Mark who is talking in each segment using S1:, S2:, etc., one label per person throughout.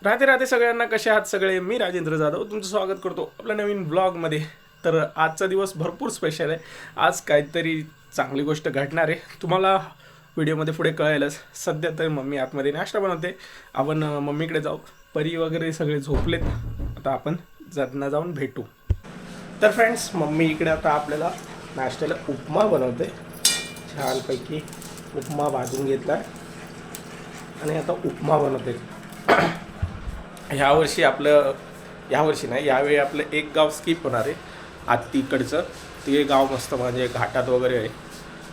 S1: राधे राधे सगळ्यांना, कसे आहात सगळे. मी राजेंद्र जाधव तुमचं स्वागत करतो आपल्या नवीन ब्लॉगमध्ये. तर आजचा दिवस भरपूर स्पेशल आहे. आज काहीतरी चांगली गोष्ट घडणार आहे, तुम्हाला व्हिडिओमध्ये पुढे कळेलच. सध्या तर मम्मी आतमध्ये नाश्ता बनवते, आपण मम्मीकडे जाऊ. परी वगैरे सगळे झोपलेत, आता आपण त्यांना जाऊन भेटू. तर फ्रेंड्स, मम्मी इकडे आता आपल्याला नाश्त्याला उपमा बनवते. छानपैकी उपमा भाजून घेतला आणि आता उपमा बनवते. यावर्षी नाही, यावेळी आपलं एक गाव स्किप होणार आहे. आत्तीकडचं ते गाव मस्त म्हणजे घाटात वगैरे आहे,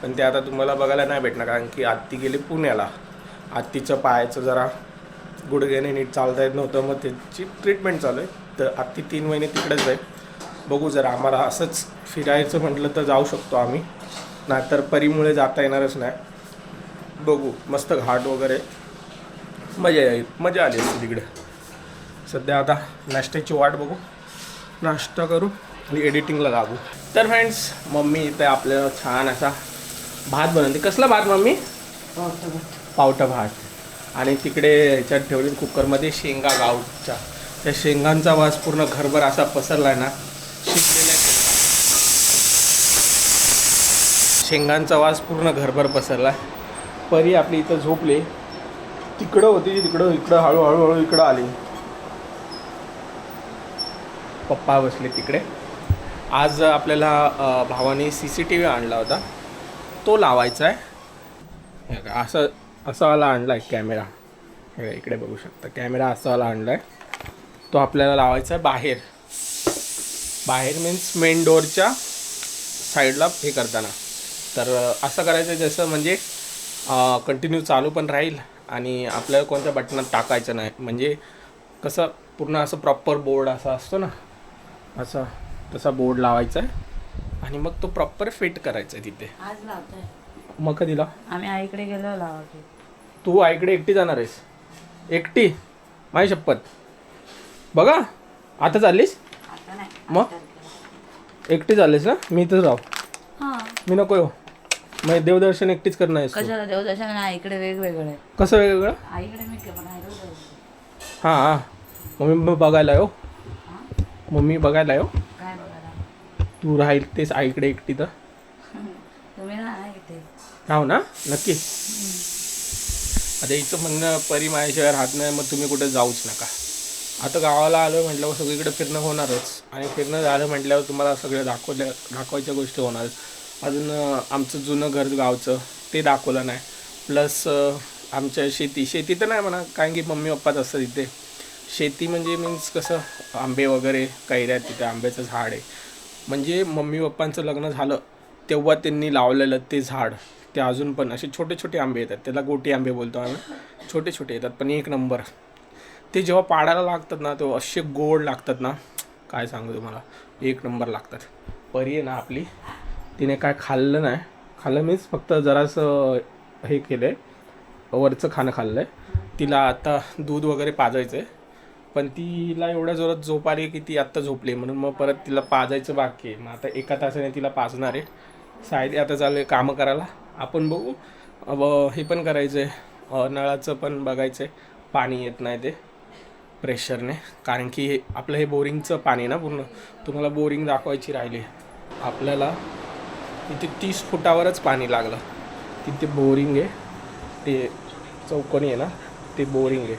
S1: पण ते आता तुम्हाला बघायला नाही भेटणार, कारण की आत्ती गेली पुण्याला. आत्तीचं पायाचं जरा गुडघ्याने नीट चालता येत नव्हतं, मग त्याची ट्रीटमेंट चालू आहे. तर आत्ती 3 महिने तिकडेच आहे. बघू, जर आम्हाला असंच फिरायचं म्हटलं तर जाऊ शकतो आम्ही, नाहीतर परीमुळे जाता येणारच नाही. बघू, मस्त घाट वगैरे मजा आली असते तिकडे. सध्या आता नाश्त्याची वाट बघू, नाश्ता करू आणि एडिटिंगला लागू. तर फ्रेंड्स, मम्मी इथे आपल्याला छान असा भात बनवते. कसला भात मम्मी? पावटा भात. आणि तिकडे ह्याच्यात ठेवली कुकरमध्ये शेंगा गावच्या. त्या शेंगांचा वास पूर्ण घरभर असा पसरला आहे ना. शेंगांचा वास पूर्ण घरभर पसरला. परी आपली इथं झोपली, तिकडं होती, इकडं हळूहळू इकडं आली. पप्पा बसले तिकडे. आज आपल्याला भावाने CCTV आणला होता, तो लावायचा आहे. असं वाला आणला आहे कॅमेरा. इकडे बघू शकता, कॅमेरा असा वाला आणला आहे. तो आपल्याला लावायचा आहे बाहेर मीन्स मेन डोअरच्या साईडला हे करताना. तर असं करायचं जसं म्हणजे कंटिन्यू चालू पण राहील आणि आपल्याला कोणत्या बटनात टाकायचं नाही. म्हणजे कसं पूर्ण असं प्रॉपर बोर्ड असा असतो ना, असा तसा बोर्ड लावायचा आहे आणि मग तो प्रॉपर फिट करायचा आहे तिथे.
S2: आज लावतोय.
S1: मग कधी लाव?
S2: आम्ही आईकडे गेलो लावतो.
S1: तू आईकडे एकटी जाणार आहेस? एकटी? माझी शपथ. बघा, आता चाललीस?
S2: आता नाही.
S1: मग एकटी चाललीस ना? मी इथंच राहू?
S2: हां.
S1: मी नको येऊ? मग देवदर्शन एकटीच करणार आहेस?
S2: कशाला देवदर्शन? आईकडे वेगवेगळं आहे.
S1: कसं वेगवेगळं?
S2: आईकडे मी पण आईकडे जाऊ.
S1: हां, मम्मी बघायला येऊ? मम्मी बघायला येऊ?
S2: काय बघायला?
S1: तू राहील तेच आईकडे एकटी तर?
S2: तुम्ही राहा इथे.
S1: राहू ना? नक्की. आता हिचं म्हणणं, परी माझ्याशिवाय राहत नाही, मग तुम्ही कुठे जाऊच नका. आता गावाला आलो म्हटल्यावर सगळीकडे फिरणं होणारच, आणि फिरणं झालं म्हटल्यावर तुम्हाला सगळं दाखवायच्या गोष्टी होणारच. अजून आमचं जुनं घर गावचं ते दाखवलं नाही. प्लस आमच्या शेती तर नाही म्हणा, कारण की मम्मी पप्पाच असतं तिथे. शेती म्हणजे मीन्स कसं, आंबे वगैरे कैऱ्या, तिथे आंब्याचं झाड आहे. म्हणजे मम्मी पप्पांचं लग्न झालं तेव्हा त्यांनी लावलेलं ते झाड, ते अजून पण असे छोटे छोटे आंबे येतात. त्याला गोटी आंबे बोलतो आम्ही. छोटे छोटे येतात पण एक नंबर. ते जेव्हा पाडायला लागतात ना, तेव्हा असे गोड लागतात ना, काय सांगू तुम्हाला, एक नंबर लागतात. परी आहे ना आपली, तिने काय खाल्लं मीन्स फक्त जरासं हे केलं आहे, वरचं खाणं खाल्लं आहे. तिला आता दूध वगैरे पाजायचं आहे, पण तिला एवढ्या जोरात झोप आली की ती आत्ता झोपली, म्हणून मग परत तिला पाजायचं बाकी आहे. मग आता 1 तासाने तिला पाजणार आहे. सायदी आता चालू आहे कामं करायला. आपण बघू, हे पण करायचं आहे, नळाचं पण बघायचं आहे. पाणी येत नाही ते प्रेशरने, कारण की आपलं हे बोरिंगचं पाणी ना पूर्ण. तुम्हाला बोरिंग दाखवायची राहिली. आपल्याला इथे 30 फुटावरच पाणी लागलं. तिथे बोरिंग आहे, ते चौकोनी आहे ना, ते बोरिंग आहे.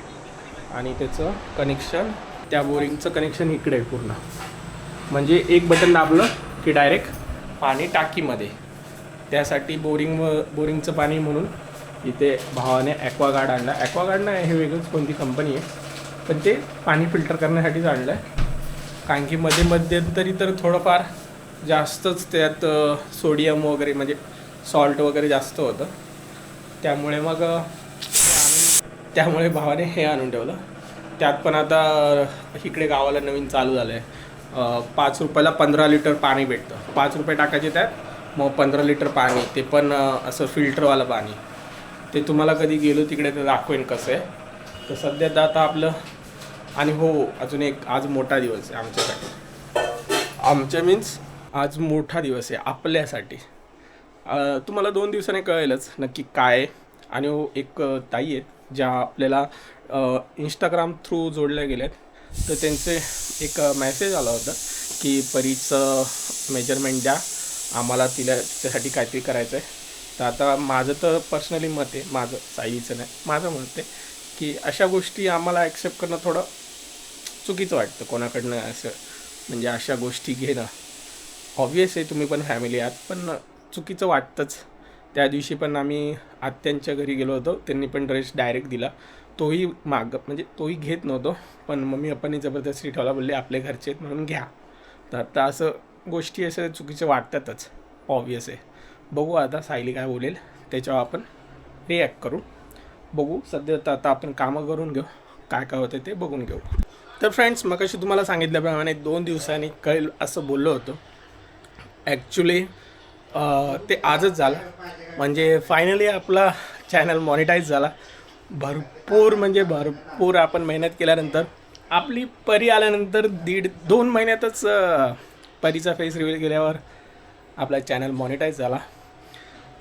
S1: आणि त्याचं कनेक्शन, त्या बोरिंगचं कनेक्शन इकडे आहे पूर्ण. म्हणजे एक बटन दाबलं की डायरेक्ट पाणी टाकीमध्ये. त्यासाठी बोरिंगचं पाणी म्हणून इथे भावाने ॲक्वागार्ड आणला. ॲक्वागार्ड नाही, हे वेगळंच कोणती कंपनी आहे, पण ते पाणी फिल्टर करण्यासाठीच आणलं आहे. कारण की मध्यंतरी तर थोडंफार जास्तच त्यात सोडियम वगैरे म्हणजे सॉल्ट वगैरे जास्त होतं. त्यामुळे भावाने हे आणून ठेवलं. त्यात पण आता इकडे गावाला नवीन चालू झालं आहे. 5 रुपयाला 15 लिटर पाणी भेटतं. 5 रुपये टाकायचे त्यात, मग 15 लिटर पाणी, ते पण असं फिल्टरवालं पाणी. ते तुम्हाला कधी गेलो तिकडे तर दाखवेन कसं आहे. तर सध्या तर आता आपलं, आणि हो, अजून एक आज मोठा दिवस आहे आमच्यासाठी. मीन्स आज मोठा दिवस आहे आपल्यासाठी. तुम्हाला 2 दिवसाने कळेलच नक्की काय. आणि एक ताई आहेत, ज्या आपल्याला इंस्टाग्राम थ्रू जोडल्या गेल्यात, तर त्यांचे एक मेसेज आला होता की परीचं मेजरमेंट द्या, आम्हाला तिच्यासाठी काहीतरी करायचं आहे. तर आता माझं तर पर्सनली मत आहे, माझं साईचं नाही, माझं मत आहे की अशा गोष्टी आम्हाला ॲक्सेप्ट करणं थोडं चुकीचं वाटतं कोणाकडनं. असं म्हणजे अशा गोष्टी घेणं ऑब्वियस आहे, तुम्ही पण फॅमिली आहात, पण चुकीचं वाटतंच. त्या दिवशी पण आम्ही आत्यांच्या घरी गेलो होतो, त्यांनी पण ड्रेस डायरेक्ट दिला. तोही म्हणजे तोही घेत नव्हतो, पण मम्मी पप्पांनी जबरदस्ती ठेवला, बोलले आपले घरचे आहेत म्हणून घ्या. तर आता असं गोष्टी असं चुकीच्या वाटतातच, ऑब्वियस आहे. बघू आता सायली काय बोलेल, त्याच्यावर आपण रिॲक्ट करू. बघू, सध्या तर आता आपण कामं करून घेऊ, काय काय होतं ते बघून घेऊ. तर फ्रेंड्स, मग कशी तुम्हाला सांगितल्याप्रमाणे 2 दिवसांनी कळेल असं बोललो होतो. ॲक्च्युली ते आजच झालं, म्हणजे फायनली आपला चॅनल मॉनिटाईज झाला. भरपूर म्हणजे भरपूर आपण मेहनत केल्यानंतर, आपली परी आल्यानंतर 1.5-2 महिन्यातच परीचा फेस रिव्हील केल्यावर आपला चॅनल मॉनिटाईज झाला.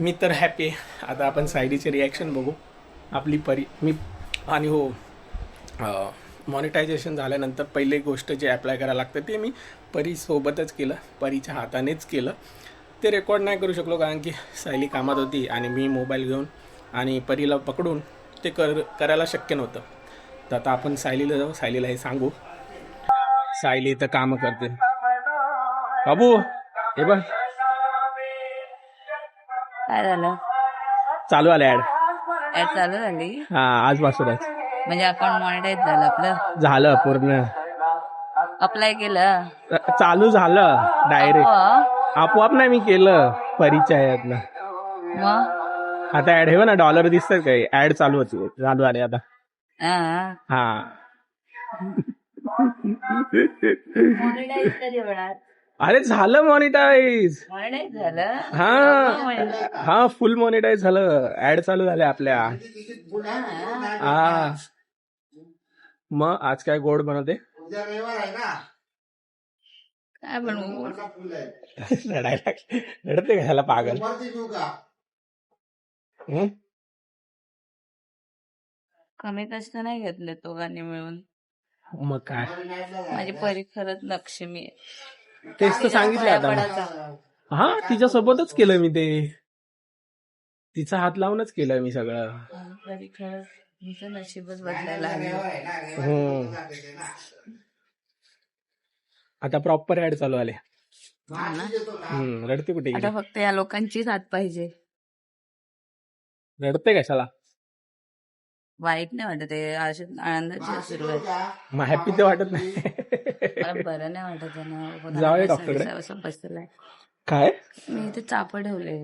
S1: मी तर हॅपी आहे. आता आपण सायलीचे रिॲक्शन बघू. आपली परी मी आणि हो, मॉनिटायझेशन झाल्यानंतर पहिली गोष्ट जे अप्लाय करायला लागतं ते मी परीसोबतच केलं, परीच्या हातानेच केलं. ते रेकॉर्ड नाही करू शकलो कारण की सायली कामात होती आणि मी मोबाईल घेऊन आणि परीला पकडून ते करायला शक्य नव्हतं. तर आता आपण सायलीला जाऊ, सायलीला हे सांगू. सायली इथं कामं करते. बाबू हे बघ,
S2: काय झालं?
S1: चालू आलं ॲड.
S2: ऍड चालू झाली
S1: हां, आजपासूनच
S2: म्हणजे अकाउंट मॉनिटाईज झालं आपलं?
S1: झालं पूर्ण,
S2: अप्लाय केलं
S1: चालू झालं डायरेक्ट.
S2: अप्पा.
S1: आपोआप नाही, मी केलं परीच्या यातनं.
S2: मग
S1: आता ऍड हे ना डॉलर दिसतात काय, ऍड चालू होती, चालू आले आता.
S2: हा.
S1: हा
S2: मॉनिटाईज कधी होणार?
S1: अरे झालं मॉनिटाईज.
S2: मॉनिटाईज झालं?
S1: हा हा, फुल मॉनिटाईज झालं, ऍड चालू झाल्या आपल्या. हा, मग आज काय गोड बनवते?
S2: काय बनवू?
S1: रडायला लागले. रडते का ह्याला पागल? हं?
S2: कमी कष्ट नाही घेतले दोघांनी मिळून.
S1: मग काय,
S2: माझी परी खरंच लक्ष्मी आहे.
S1: तेच तर सांगितलं आता मग. हा, तिच्यासोबतच केलं मी ते, तिचा हात लावूनच केलं मी सगळं.
S2: परी खरंच तुमचं नशीबच बदलायला लागलं.
S1: आता प्रॉपर ऍड चालू आले.
S2: हा ना?
S1: रडते कुठे गेली?
S2: आता फक्त या लोकांचीच हात पाहिजे.
S1: रडते कशाला?
S2: वाईट नाही वाटत आहे, अशी आनंदाची सुरुवात.
S1: मग हॅपी ते वाटत नाही.
S2: मला बरं नाही वाटत आहे ना.
S1: जाऊया डॉक्टरकडे.
S2: असं बसलाय.
S1: काय?
S2: मी इथे चाप ठेवले.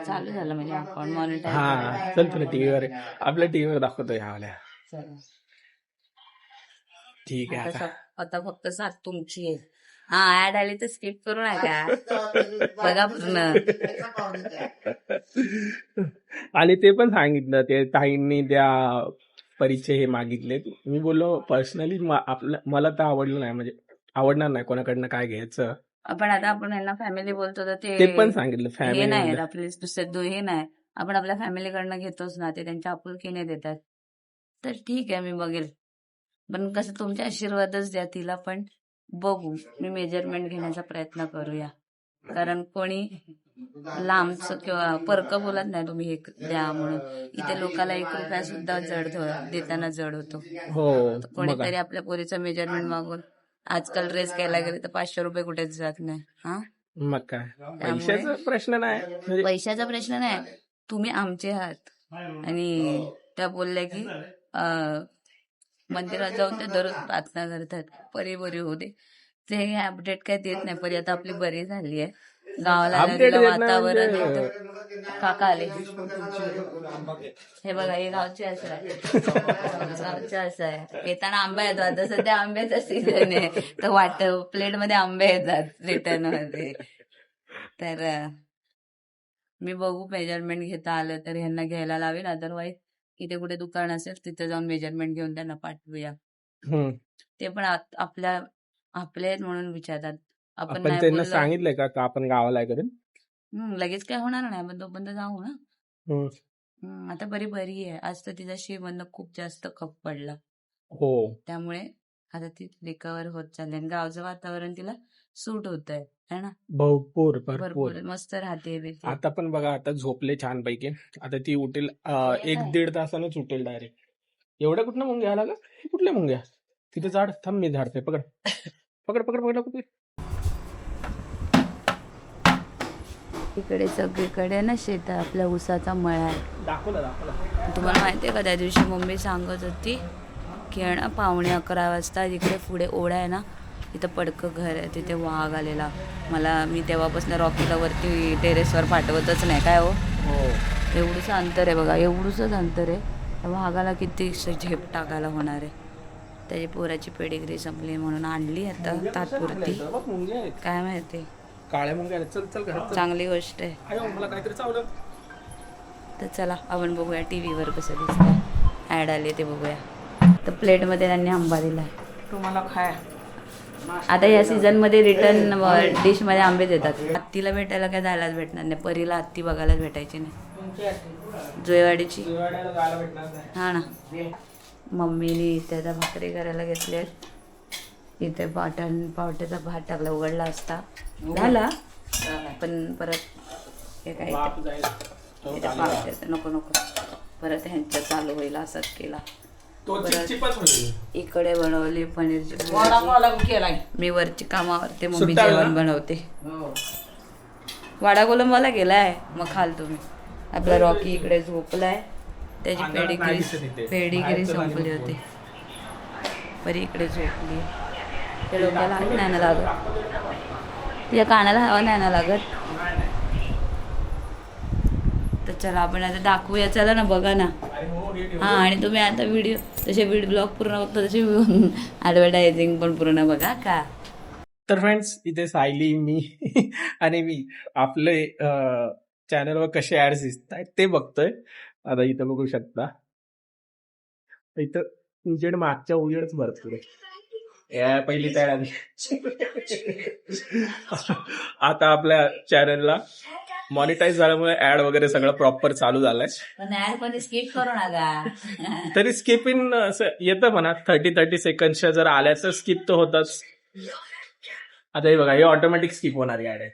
S2: चालू झालं म्हणजे अकाउंट मॉनिटाईज.
S1: हा, चल तुला टीव्हीवर, आपल्या टीव्हीवर दाखवतो ह्यावाल्या. ठीक आहे आता.
S2: आता फक्त साथ तुमची आहे. हा, ऍड आली तर स्किप करू नका, बघा पूर्ण.
S1: आणि ते पण सांगितलं, ते ताईंनी त्या परिचय हे मागितले. मी बोललो पर्सनली मला तर आवडलं नाही, म्हणजे आवडणार नाही कोणाकडनं काय घ्यायचं.
S2: आपण आता आपण यांना फॅमिली बोलतो तर
S1: ते पण सांगितलं
S2: हे
S1: फॅमिली.
S2: नाही आपले दुसरे हे नाही, आपण आपल्या फॅमिलीकडनं घेतोच ना, ते त्यांच्या आपुलकीने देतात. तर ठीक आहे, मी बघेल, पण कसं तुमचे आशीर्वादच द्या तिला. पण बघू, मी मेजरमेंट घेण्याचा प्रयत्न करूया, कारण कोणी लांबचं किंवा परक बोलत नाही तुम्ही हे द्या म्हणून. इथे लोकाला 1 रुपया सुद्धा देताना जड होतो.
S1: हो,
S2: कोणीतरी आपल्या पोरीचं मेजरमेंट मागून आजकाल ड्रेस घ्यायला गेले तर 500 रुपये कुठेच जात नाही. हा,
S1: मग काय, पैशाचा प्रश्न नाही,
S2: पैशाचा प्रश्न नाही, तुम्ही आमचे आहात. आणि त्या बोलल्या की मंदिरात जाऊन ते दररोज प्रार्थना करतात परी बरी होऊ दे. ते अपडेट काय देत नाही. परी आता आपली बरी झाली आहे, गावाला
S1: अपडेट देत नाही
S2: वातावरण
S1: म्हणजे.
S2: एकदम. काका आले, हे बघा, हे गावचे असं आहे, गावचे असं आहे. येताना आंबा येतो, आता सध्या आंब्याचा सीझन आहे, तर प्लेट मध्ये आंबे येतात रिटर्न मध्ये. तर मी बघू, मेजरमेंट घेता आलं तर ह्यांना घ्यायला लावेल, अदरवाईज इथे कुठे दुकान असेल तिथे जाऊन मेजरमेंट घेऊन त्यांना पाठवूया. ते पण आपले आहेत म्हणून विचारतात. आपण नाही
S1: त्यांना
S2: बोललं,
S1: सांगितलंय का आपण गावाला करून?
S2: लगेच काय होणार नाही, आपण तोपर्यंत जाऊ ना. आता बरी बरी आहे. आज तर तिचा शिवमधनं खूप जास्त कफ पडला,
S1: हो
S2: त्यामुळे आता ती रिकवर होत चालली आणि गावचं वातावरण तिला सूट होत आहे ना.
S1: भरपूर भरपूर.
S2: भरपूर मस्त राहते बी ती.
S1: आता पण बघा, आता झोपले छान पैकी. आता ती उठेल 1-1.5 तासानंच उठेल डायरेक्ट. एवढ्या कुठल्या मुंग्या आला का? कुठल्या मुंग्या? तिथे झाड, थांब मी झाडते. पकड पकड पकड पकड पकड.
S2: इकडे सगळीकडे ना शेत आपल्या ऊसाचा मळा आहे.
S1: दाखवला.
S2: तुम्हाला माहिती आहे का, त्या दिवशी मम्मी सांगत होती की आहे ना 11:15 वाजता इकडे पुढे ओढा आहे ना, तिथं पडकं घर आहे, तिथे वाघ आलेला. मी तेव्हापासून रॉकीला वरती टेरेसवर पाठवतच नाही. काय हो, एवढंसं अंतर आहे बघा, एवढंच अंतर आहे. त्या वाघाला किती झेप टाकायला होणार आहे. त्याची पोराची पेडिग्री संपली म्हणून आणली आता तात्पुरती. काय माहिती,
S1: काळ्या मुंग्या आल्या. चल चल घरात चल.
S2: चांगली गोष्ट आहे.
S1: अयो, मला काहीतरी चावलं.
S2: तर चला आपण बघूया टीव्हीवर कसं दिसतं. ॲड आली ते बघूया. तर प्लेटमध्ये त्यांनी आंबा दिला.
S1: तुम्हाला खाय.
S2: आता या सीझनमध्ये रिटर्न डिशमध्ये आंबे देतात. हत्तीला भेटायला काय जायलाच भेटणार नाही. परीला हत्ती बघायलाच भेटायची नाही. जुळेवाडीची हा ना. मम्मीने त्याचा भाकरी करायला घेतले. इथे पावट्याचा भात टाकला, उघडला असता झाला, पण परत हे काय पावट्याचं नको परत ह्यांच्या चालू होईल असंच केला. इकडे बनवली पनीरची भाजी. मी वरची कामावरती मम्मी जेवण बनवते. वाडा कोलंबाला गेलाय, मग खाल तुम्ही. आपला रॉकी इकडे झोपलाय, त्याची पेडिगिरी संपली होती. परी इकडे झोपली. त्या डोक्याला हात नाही ना लागत, तिच्या कानाला हवा नाही ना लागत. तर चला आपण आता दाखवूया. चला ना, बघा ना. हां, आणि तुम्ही आता तसे ब्लॉग पूर्ण बघता तसे ॲडव्हर्टायझिंग पण पूर्ण बघा का.
S1: तर फ्रेंड्स, इथे सायली, मी आणि मी आपले चॅनलवर कसे ऍड्स दिसत आहेत ते बघतोय. आता इथं बघू शकता, इथं उजेड, मागच्या उजेडच भरपूर आहे. पहिली तयार आली. आता आपल्या चॅनलला मॉनिटाईज झाल्यामुळे ऍड वगैरे सगळं प्रॉपर चालू झालंय.
S2: पण ऍड पण स्किप करू नका.
S1: तरी स्किप इन असं येतं म्हणा. 30 सेकंडच्या जर आल्या तर स्किप तर होतच. आता हे बघा, हे ऑटोमॅटिक स्किप होणारी ऍड आहे.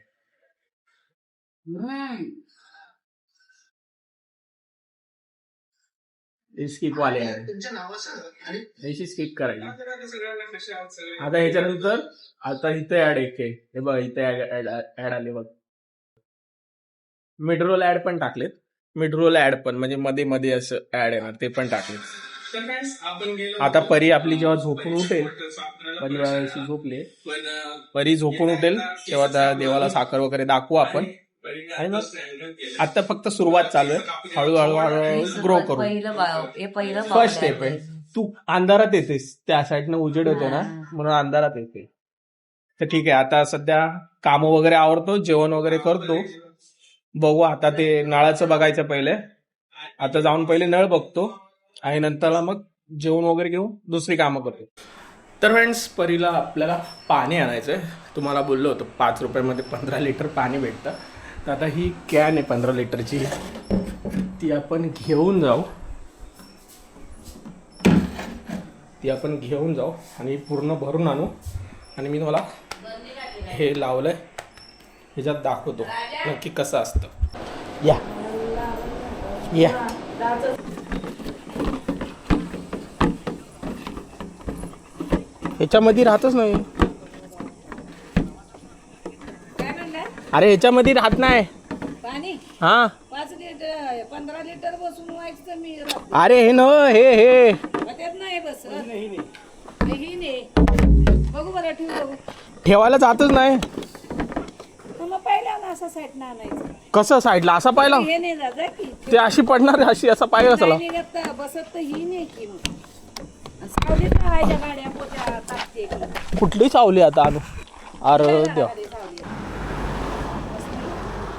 S1: स्किप वाले आहे, स्किप करायची. आता ह्याच्यानंतर आता इथे ऍड एक आहे, हे बघ इथे ऍड आले बघ. मिड रोल ऍड पण टाकलेत. मिड रोल ऍड पण म्हणजे मध्ये मध्ये असं ऍड आहे ना, ते पण टाकलेत. आता परी आपली जेव्हा झोपून उठेल, परी झोपले, परी झोपून उठेल तेव्हा त्या देवाला साखर वगैरे दाखवू आपण. आणि मग आता फक्त सुरुवात चालू आहे, हळूहळू ग्रो करू. फर्स्ट स्टेप आहे. तू अंधारात येतेस, त्या साईडनं उजेड होतो ना, म्हणून अंधारात येते. तर ठीक आहे, आता सध्या कामं वगैरे आवरतो, जेवण वगैरे करतो. बघू आता ते नळाचं बघायचं पहिले. आता जाऊन पहिले नळ बघतो आणि नंतरला मग जेवण वगैरे घेऊ, दुसरी कामं करतो. तर फ्रेंड्स, परीला आपल्याला पाणी आणायचंय. तुम्हाला बोललो होतो 5 रुपयामध्ये 15 लिटर पाणी भेटतं. तर आता ही कॅन आहे 15 लिटरची, ती आपण घेऊन जाऊ आणि पूर्ण भरून आणू. आणि मी तुम्हाला हे लावलंय, ह्याच्यात दाखवतो नक्की कसं असतं. या ह्याच्यामध्ये राहतच नाही. अरे ह्याच्यामध्ये राहत नाही
S3: पाणी.
S1: हा
S3: 5 लिटर 15 लिटर बसून व्हायचं मी.
S1: अरे हे न हे
S3: त्यात नाही बस ही नाही. बघू बरं, ठेवू बघू.
S1: ठेवायला जातच नाही.
S3: मग पहिल्याला असा साईड ना आणायचं.
S1: कसं साईडला असा पाहिला,
S3: हे नाही जात की
S1: ते अशी पडणार, अशी असा पाहिजे असाला.
S3: बसत तर ही नाही की मग सावलीत राहायच्या गाड्या पोत्या तापते की.
S1: कुठली सावली आता आणू. अरे देवा,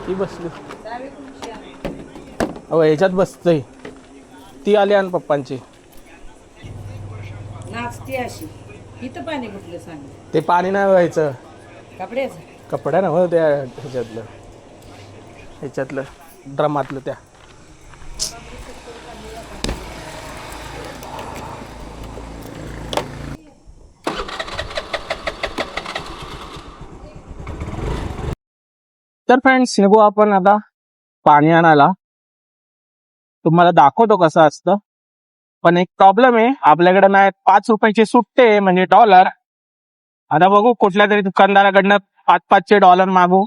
S1: ती बसली अहो ह्याच्यात बसतय. ती आली आणि पप्पांची
S3: नाचते अशी. इथं पाणी कुठलं सांग.
S1: ते पाणी नाही व्हायचं,
S3: कपड्याचं.
S1: कपड्या ना त्या ह्याच्यातलं ड्रमातलं त्या. तर फ्रेंड्स निघू आपण आता पाणी आणायला. तुम्हाला दाखवतो कसं असतं. पण एक प्रॉब्लेम आहे, आपल्याकडे नाही 5 रुपयाचे सुट्टे म्हणजे डॉलर. आता बघू कुठल्या तरी दुकानदाराकडनं 5-5चे डॉलर मागू.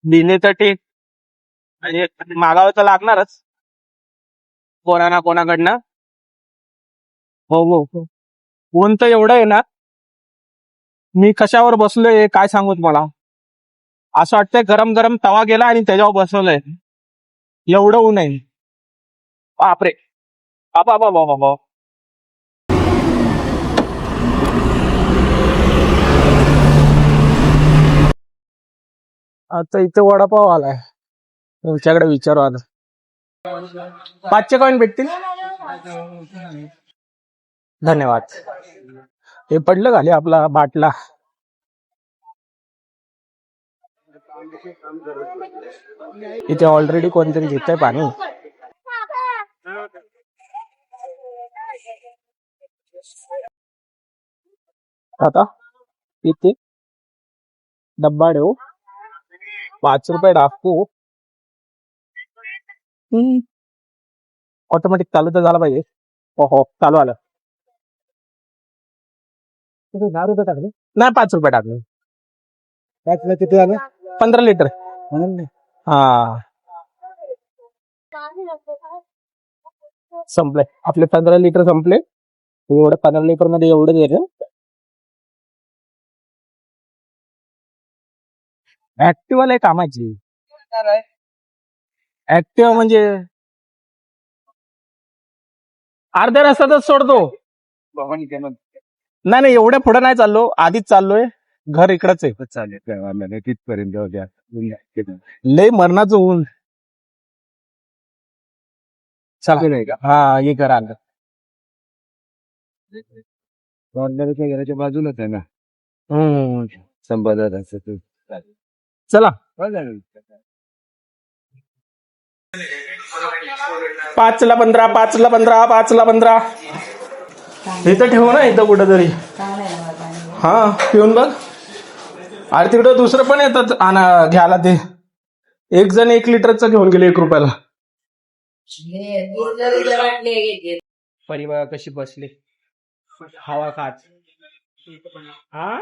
S1: दिले तर ठीक, म्हणजे मागावं तर लागणारच कोणा ना कोणाकडनं. हो हो हो. ऊन तर एवढं आहे ना, मी कशावर बसलोय काय सांगू तुम्हाला. असं वाटतंय गरम गरम तवा गेला आणि त्याच्यावर बसवलंय, एवढं ऊन आहे. बापरे, बाबा बाबा बाबा. आता इथे वडापाव आलाय, तुमच्याकडे विचारू आता. 5चे कॉईन भेटतील. धन्यवाद. हे पडलं खाली आपला बाटला. इथे ऑलरेडी कोणतरी घेतंय पाणी. आता इथे डब्बा ठेवू, 5 रुपये टाकू. ऑटोमॅटिक चालू तर झाला पाहिजे. हो हो चालू आलं. किती 10 रुपये टाकले नाही, 5 रुपये टाकले. किती झालं? 15 लिटर. हा संपले आपले 15 लिटर संपले. एवढं 15 लिटर मध्ये एवढं द्यायचं. ऍक्टिव्ह लय कामाची. ऍक्टिव्ह म्हणजे अर्ध्या रस्त्यातच सोडतो. नाही नाही एवढ्या पुढे नाही चाललो, आधीच चाललोय. घर इकडच आहे. चालेल तिथपर्यंत लय मरणाचं ऊन. चला हा हे करा. घराच्या बाजूलाच आहे ना. संपादनाचं. चला 5ला 15, 5ला 15, 5ला 15. इथं ठेवू ना, इथं कुठेतरी. हा पिऊन बघ. अरे तिकडं दुसरं पण येतात घ्यायला. ते एक जण 1 लिटरचं घेऊन गेले 1 रुपयाला. परी बघा कशी बसली हवा खात. हा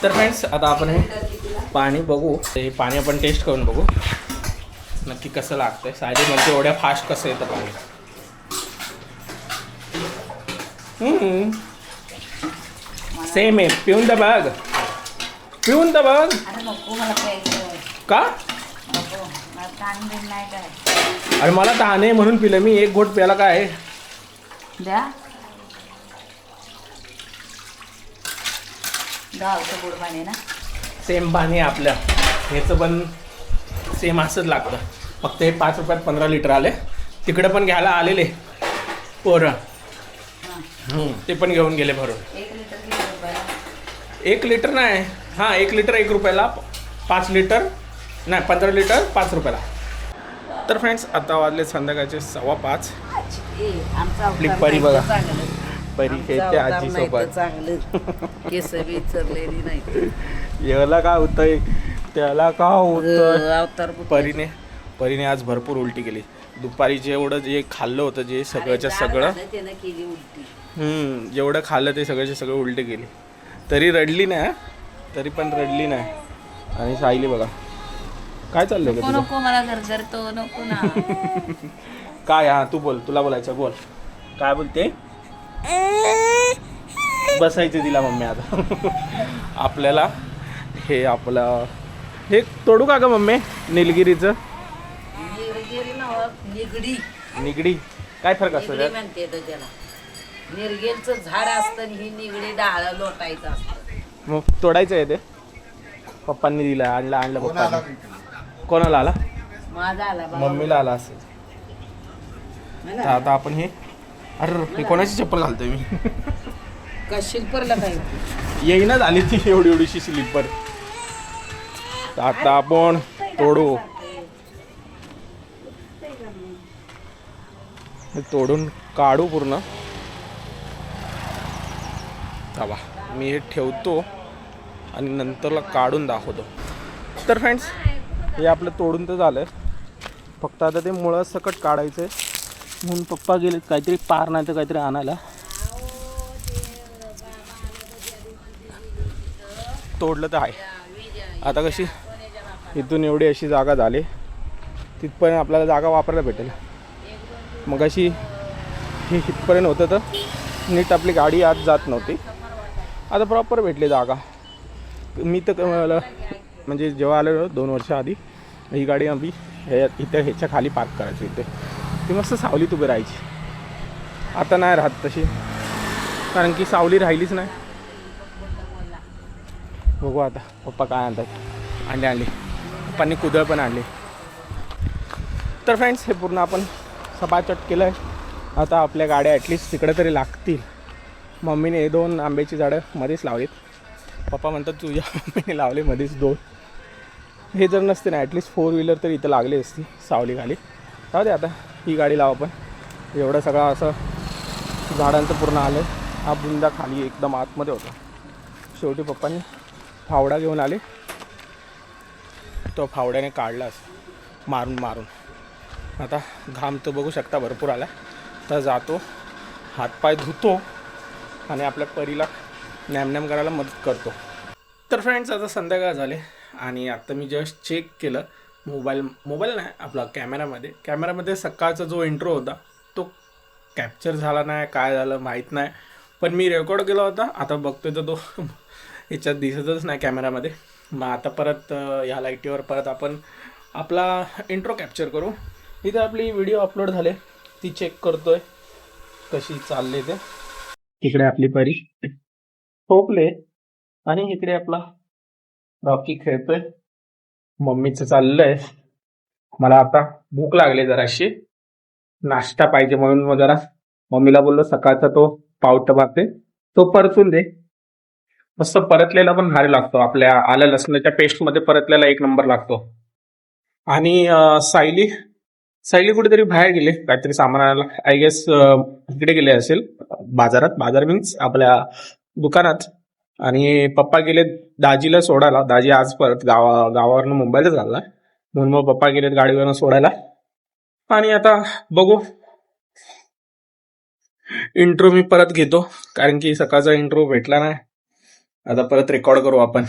S1: तर फ्रेंड्स आता आपण हे पाणी बघू. हे पाणी आपण टेस्ट करून बघू नक्की कसं लागतंय. सायली म्हणजे एवढ्या फास्ट कसं येतं पाणी. सेम आहे. पिऊन तर बघ, पिऊन तर बघ. का अरे मला तहान आहे म्हणून पिलं मी. 1 घोट प्याला काय
S2: द्या. गावचं गोड पाणी ना.
S1: सेम पाणी आपल्या ह्याचं पण सेम असंच लागतं. फक्त हे 5 रुपयात 15 लिटर आले. तिकडे पण घ्यायला आलेले पोरं, ते पण घेऊन गेले भरून. 1 लिटर नाही. हां 1 लिटर 1 रुपयाला. 5 लिटर नाही 15 लिटर 5 रुपयाला. तर फ्रेंड्स आता वाजले संध्याकाळचे 5:15. आपली परी बघा, परी खेळते आजी सोबत. याला काय होतंय त्याला का होतं. परीने आज भरपूर उलटी केली. दुपारी जेवढं जे खाल्लं होतं जे सगळंच्या सगळं, जेवढं खाल्लं ते सगळ्याचे सगळं उलटी केली. तरी रडली नाही, तरी पण रडली नाही. आणि सायली बघा काय चाललंय का तुझं?
S2: नको मला गरगरतो नको ना.
S1: काय हा तू बोल, तुला बोलायचं बोल. काय बोलते? बसायचं तिला मम्मी आता. आपल्याला हे आपलं हे तोडू का ग मम्मी? निलगिरीचं निगडी काय फरक असतो त्यात?
S2: म्हणते तो त्याला. निरगेलचं झाड असतं आणि ही निगडी डाळ लोटायचं असतं.
S1: मग तोडायचं आहे ते. पप्पांनी दिलं, आणलं पप्पांनी. कोणाला आला?
S2: माझा आला
S1: मम्मीला आला असेल. आता आपण हे अरे कोणाची चप्पल घालतोय मी?
S2: का शिल्परला काय
S1: येईना झाली ती एवढी एवढीशी स्लीपर. आता आपण तोडू. तोडून काढू पूर्ण. हवा मी हे ठेवतो आणि नंतरला काढून दाखवतो. तर फ्रेंड्स हे आपलं तोडून तर झालं फक्त आता ते मुळं सकट काढायचं आहे म्हणून पप्पा गेलेत काहीतरी पार नाही तर काहीतरी आणायला. तोडलं तर आहे आता कशी इथून एवढी अशी जागा झाली तिथपर्यंत आपल्याला जागा वापरायला भेटेल. मग अशी हे इथपर्यंत होतं तर नीट आपली गाडी आत जात नव्हती. आता प्रॉपर भेटली जागा. मी तर म्हणजे जेव्हा आलेलो 2 वर्ष आधी ही गाडी आम्ही इथे ह्याच्या खाली पार्क करायची. इथे ती मस्त सावलीत उभी राहायची. आता नाही राहत तशी कारण की सावली राहिलीच नाही. बघू आता पप्पा काय आणतात. आणली पप्पांनी कुदळ पण आणली. तर फ्रेंड्स हे पूर्ण आपण सपाचट केलं आहे. आता आपल्या गाड्या ॲटलिस्ट तिकडे तरी लागतील. मम्मीने 2 आंब्याची झाडं मध्येच लावलीत. पप्पा म्हणतात तुझ्या मम्मीने लावले मध्येच 2. हे जर नसते ना ॲटलिस्ट 4 व्हीलर तरी इथं लागली असती सावली खाली. जाऊ दे आता ही गाडी लावा. पण एवढं सगळं असं झाडांचं पूर्ण आलं. हा बुंदा खाली एकदम आतमध्ये होता. शेवटी पप्पांनी फावडा घेऊन आले. तो फावड्याने काढलाच मारून. आता घाम तर बघू शकता भरपूर आला. तर जातो हातपाय धुतो आणि आपल्या परीला नॅमनॅम करायला मदत करतो. तर फ्रेंड्स आता संध्याकाळ झाले आणि आता मी जस्ट चेक केलं मोबाईल नाही आपला कॅमेरामध्ये सकाळचा जो इंट्रो होता तो कॅप्चर झाला नाही. काय झालं माहीत नाही. पण मी रेकॉर्ड केला होता. आता बघतोय तर तो ह्याच्यात दिसतच नाही कॅमेरामध्ये. मग आता परत ह्या लाईटीवर परत आपण आपला इंट्रो कॅप्चर करू. इथे आपली व्हिडिओ अपलोड झाले ती चेक करतोय कशी चालले ते. इकडे आपली परी झोपले आणि इकडे आपला रॉकी खेळतोय. मम्मीचं चाललंय. मला आता भूक लागली जराशी नाश्ता पाहिजे म्हणून मग जरा मम्मीला बोललो सकाळचा तो पावट भाते तो परतून दे. मस्त परतलेला पण भारी लागतो. आपल्या आलं लसणाच्या पेस्टमध्ये परतलेला 1 नंबर लागतो. आणि सायली कुठेतरी बाहेर गेले काहीतरी सामान आणायला. आय गेस इकडे गेले असेल बाजार मीन्स आपल्या दुकानात. आणि पप्पा गेले दाजीला सोडायला. दाजी आज परत गावावरनं मुंबईला चालला म्हणून मग पप्पा गेलेत गाडीवरनं सोडायला. आणि आता बघू इंट्रो मी परत घेतो कारण की सकाळचा इंट्रो भेटला नाही. आता परत रेकॉर्ड करू आपण.